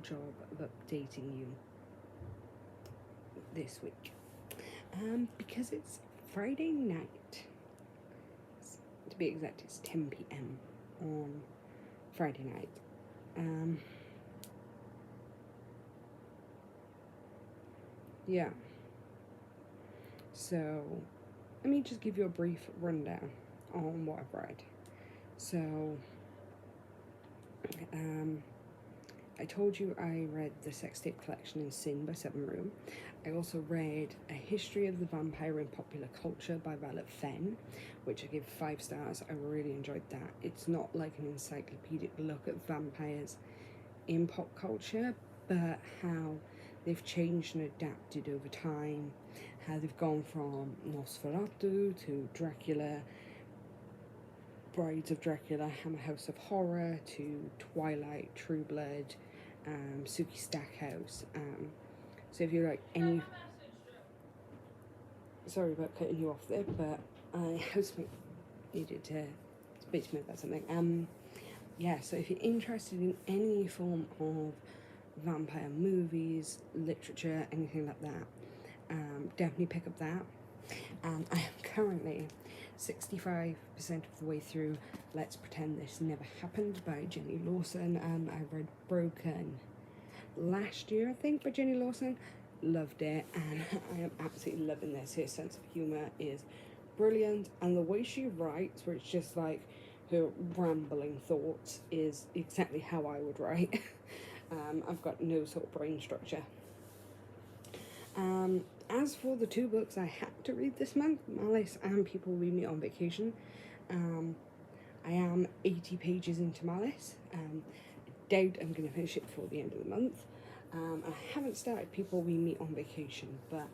job of updating you this week. Because it's Friday night. To be exact, it's 10 p.m. on Friday night. Yeah. So, let me just give you a brief rundown on what I've read. So, I told you I read the sex tape collection in Sin by Seven Room. I also read A History of the Vampire in Popular Culture by Violet Fenn, which I give 5 stars. I really enjoyed that. It's not like an encyclopedic look at vampires in pop culture, but how they've changed and adapted over time, how they've gone from Nosferatu to Dracula, Brides of Dracula, Hammer House of Horror, to Twilight, True Blood, Sookie Stackhouse. So if you like any... Sorry about cutting you off there, but I housemate needed to speak to me about something. Yeah, so if you're interested in any form of vampire movies, literature, anything like that, definitely pick up that. I am currently 65% of the way through Let's Pretend This Never Happened by Jenny Lawson. I read Broken last year, I think, by Jenny Lawson. Loved it, and I am absolutely loving this. Her sense of humour is brilliant, and the way she writes, where it's just like her rambling thoughts, is exactly how I would write. I've got no sort of brain structure. As for the 2 books I had to read this month, Malice and People We Meet on Vacation. I am 80 pages into Malice. I doubt I'm going to finish it before the end of the month. I haven't started People We Meet on Vacation, but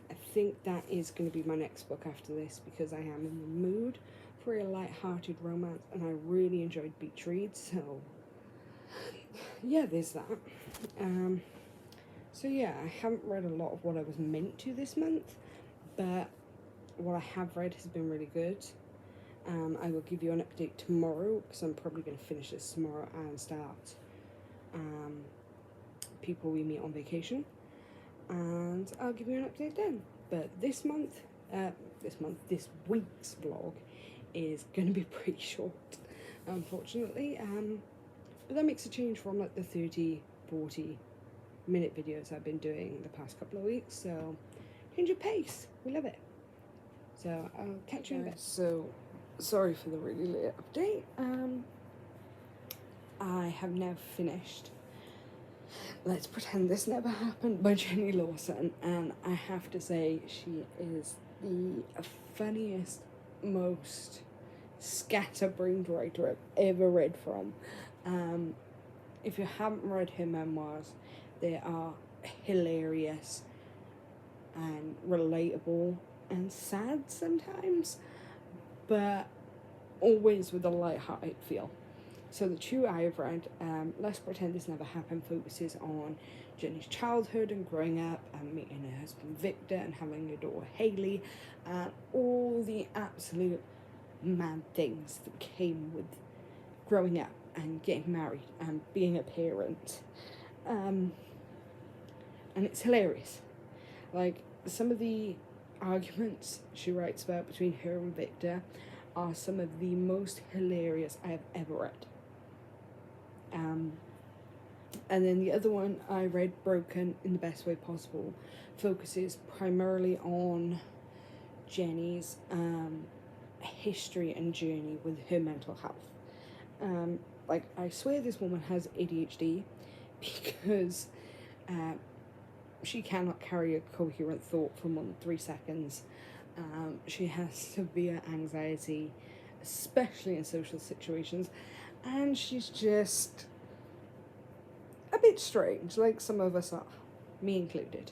I think that is going to be my next book after this, because I am in the mood for a light-hearted romance, and I really enjoyed beach reads, so yeah, there's that. So yeah, I haven't read a lot of what I was meant to this month, but what I have read has been really good. I will give you an update tomorrow, because I'm probably going to finish this tomorrow and start People We Meet on Vacation, and I'll give you an update then. But this week's vlog is going to be pretty short, unfortunately, but that makes a change from like the 30-40 minute videos I've been doing the past couple of weeks, so change of pace, we love it. So I'll catch you in a bit. So sorry for the really late update. I have now finished Let's Pretend This Never Happened by Jenny Lawson, and I have to say she is the funniest, most scatterbrained writer I've ever read from. If you haven't read her memoirs, they are hilarious and relatable and sad sometimes, but always with a light-hearted feel. So the 2 I have read, Let's Pretend This Never Happened, focuses on Jenny's childhood and growing up and meeting her husband Victor and having a daughter Hayley, and all the absolute mad things that came with growing up and getting married and being a parent. And it's hilarious. Like, some of the arguments she writes about between her and Victor are some of the most hilarious I have ever read. And then the other one I read, Broken in the Best Way Possible, focuses primarily on Jenny's history and journey with her mental health. Like, I swear this woman has ADHD, because she cannot carry a coherent thought for more than 3 seconds. She has severe anxiety, especially in social situations, and she's just a bit strange, like some of us are, me included.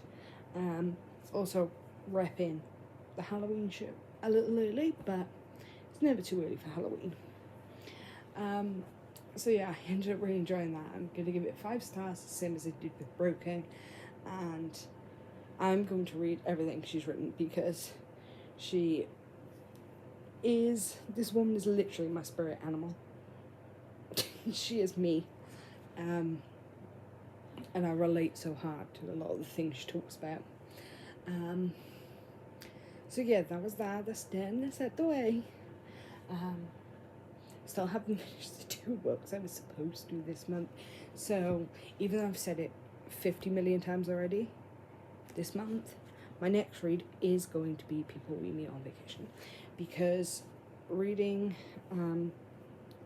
Also repping the Halloween show a little early, but it's never too early for Halloween. So yeah, I ended up really enjoying that. I'm going to give it 5 stars, the same as I did with Broken, and I'm going to read everything she's written, because this woman is literally my spirit animal. She is me. and I relate so hard to a lot of the things she talks about. So yeah, that was that. That's done. That's out the way. Still haven't finished the 2 books I was supposed to this month. So even though I've said it 50 million times already, this month, my next read is going to be People We Meet on Vacation, because reading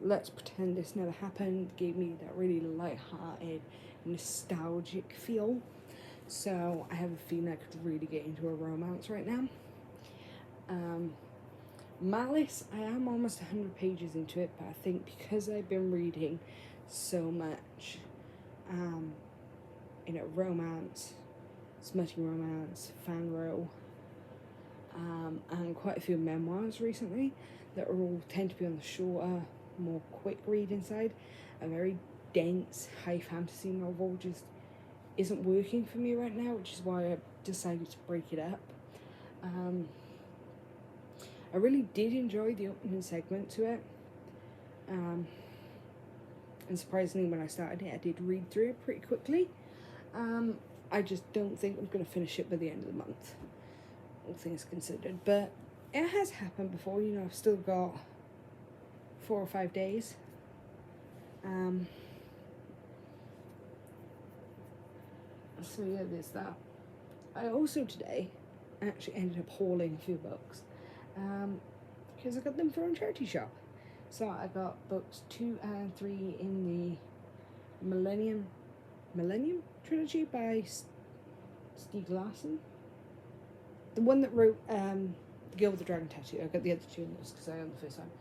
Let's Pretend This Never Happened gave me that really light-hearted, nostalgic feel. So I have a feeling I could really get into a romance right now. Malice, I am almost 100 pages into it, but I think because I've been reading so much, romance, smutty romance, fanro, and quite a few memoirs recently that all tend to be on the shorter, more quick reading side. A very dense high fantasy novel just isn't working for me right now, which is why I decided to break it up. I really did enjoy the opening segment to it, and surprisingly when I started it I did read through it pretty quickly. I just don't think I'm going to finish it by the end of the month, all things considered, but it has happened before. I've still got 4 or 5 days. So yeah, there's that. I also today actually ended up hauling a few books, because I got them from a charity shop. So I got books 2 and 3 in the Millennium trilogy by Stieg Larsson, the one that wrote The Girl with the Dragon Tattoo. I got the other 2 in this because I owned the first one.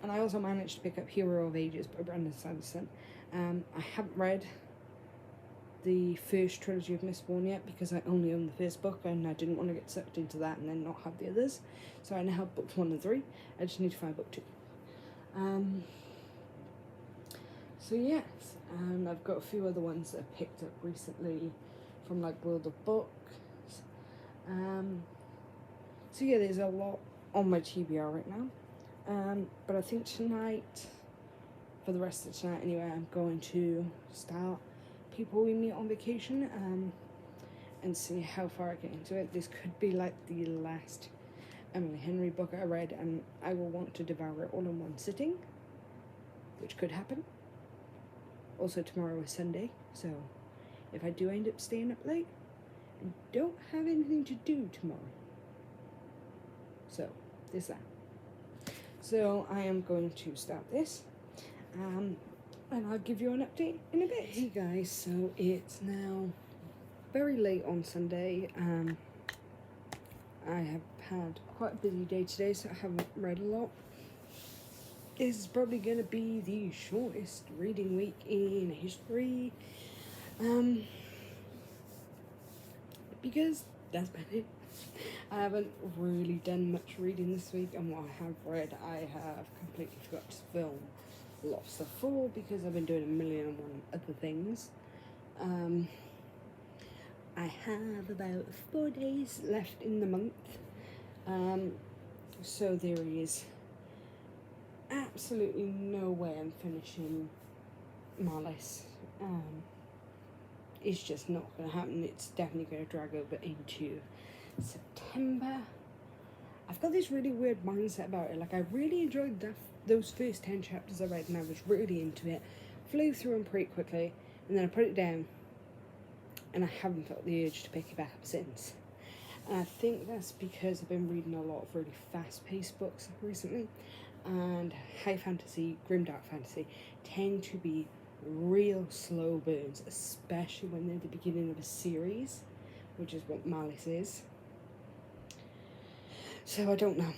And I also managed to pick up Hero of Ages by Brandon Sanderson. I haven't read the first trilogy of Mistborn yet because I only own the first book and I didn't want to get sucked into that and then not have the others. So I now have books 1 and 3. I just need to find book 2. So yes, and I've got a few other ones that I picked up recently from like World of Books. So yeah, there's a lot on my TBR right now. But I think tonight, for the rest of tonight anyway, I'm going to start People We Meet on Vacation, and see how far I get into it. This could be like the last Emily Henry book I read, and I will want to devour it all in one sitting, which could happen. Also, tomorrow is Sunday, so if I do end up staying up late, I don't have anything to do tomorrow. So, there's that. So, I am going to start this, and I'll give you an update in a bit. Hey guys, so it's now very late on Sunday. I have had quite a busy day today, so I haven't read a lot. This is probably going to be the shortest reading week in history, because that's about it. I haven't really done much reading this week, and what I have read, I have completely forgot to film lots of 4 because I've been doing 1,000,001 other things. I have about 4 days left in the month, so there is absolutely no way I'm finishing Malice. It's just not going to happen. It's definitely going to drag over into September. I've got this really weird mindset about it. Like, I really enjoyed those first 10 chapters I read, and I was really into it. Flew through them pretty quickly, and then I put it down, and I haven't felt the urge to pick it back up since. And I think that's because I've been reading a lot of really fast-paced books recently, and high fantasy, grimdark fantasy, tend to be real slow burns, especially when they're the beginning of a series, which is what Malice is. So I don't know.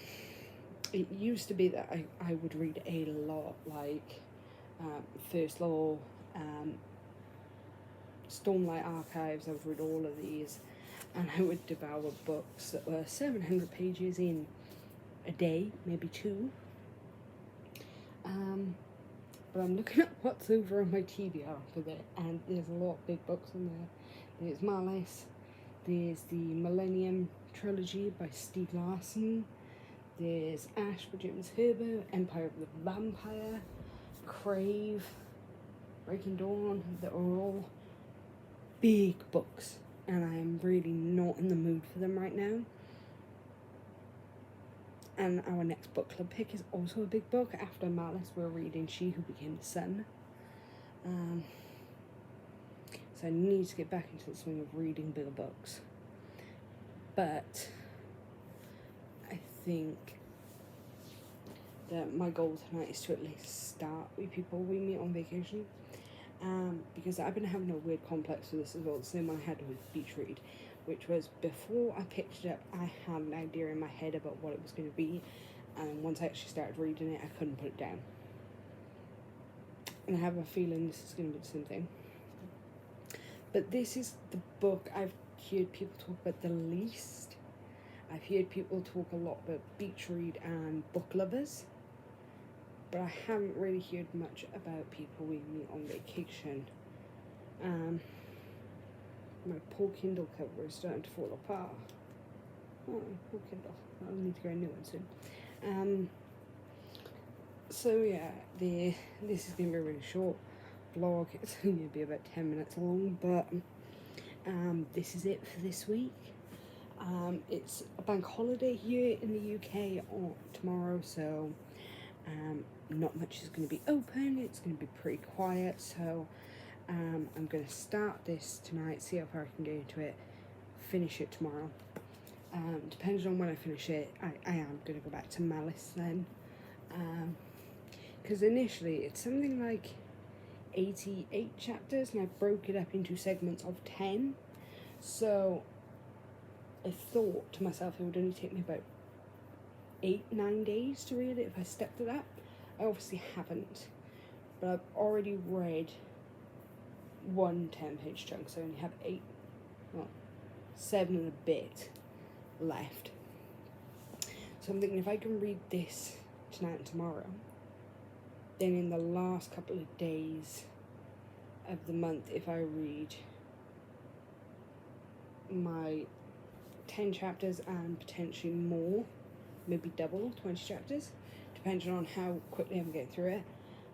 It used to be that I would read a lot, like First Law, Stormlight Archives. I would read all of these, and I would devour books that were 700 pages in a day, maybe 2. But I'm looking at what's over on my TBR for that, and there's a lot of big books in there. There's Malice, there's the Millennium trilogy by Stieg Larsson, there's Ash by James Herbert, Empire of the Vampire, Crave, Breaking Dawn, that are all big books, and I am really not in the mood for them right now. And our next book club pick is also a big book. After Malice, we're reading She Who Became the Sun. So I need to get back into the swing of reading bigger books. But I think that my goal tonight is to at least start with people we meet on vacation. Because I've been having a weird complex with this as well. The same one I had with Beach Read, which was before I picked it up, I had an idea in my head about what it was going to be, and once I actually started reading it, I couldn't put it down. And I have a feeling this is going to be the same thing. But this is the book I've heard people talk about the least. I've heard people talk a lot about Beach Read and Book Lovers, but I haven't really heard much about people we meet on vacation. My poor Kindle cover is starting to fall apart. Oh, poor Kindle. I'll need to get a new one soon. So yeah, this is going to be a really short vlog. It's only going to be about 10 minutes long, but this is it for this week. It's a bank holiday here in the UK on tomorrow, so not much is going to be open. It's going to be pretty quiet, so I'm going to start this tonight, see how far I can get into it, finish it tomorrow. Depending on when I finish it, I am going to go back to Malice then. Because initially it's something like 88 chapters, and I broke it up into segments of 10. So I thought to myself it would only take me about 8-9 days to read it if I stepped it up. I obviously haven't, but I've already read one 10-page chunk, so I only have 7 and a bit left. So I'm thinking if I can read this tonight and tomorrow, then in the last couple of days of the month, if I read my 10 chapters and potentially more, maybe double, 20 chapters, depending on how quickly I'm getting through it,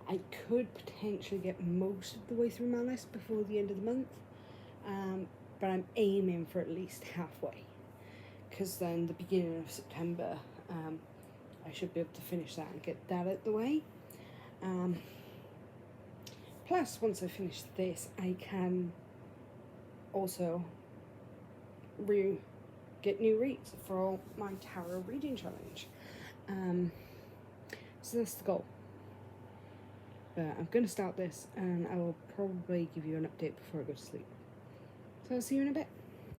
I could potentially get most of the way through Malice before the end of the month, but I'm aiming for at least halfway, because then the beginning of September, I should be able to finish that and get that out the way. Plus, once I finish this, I can also get new reads for my tarot reading challenge. So that's the goal. But I'm going to start this, and I will probably give you an update before I go to sleep. So I'll see you in a bit.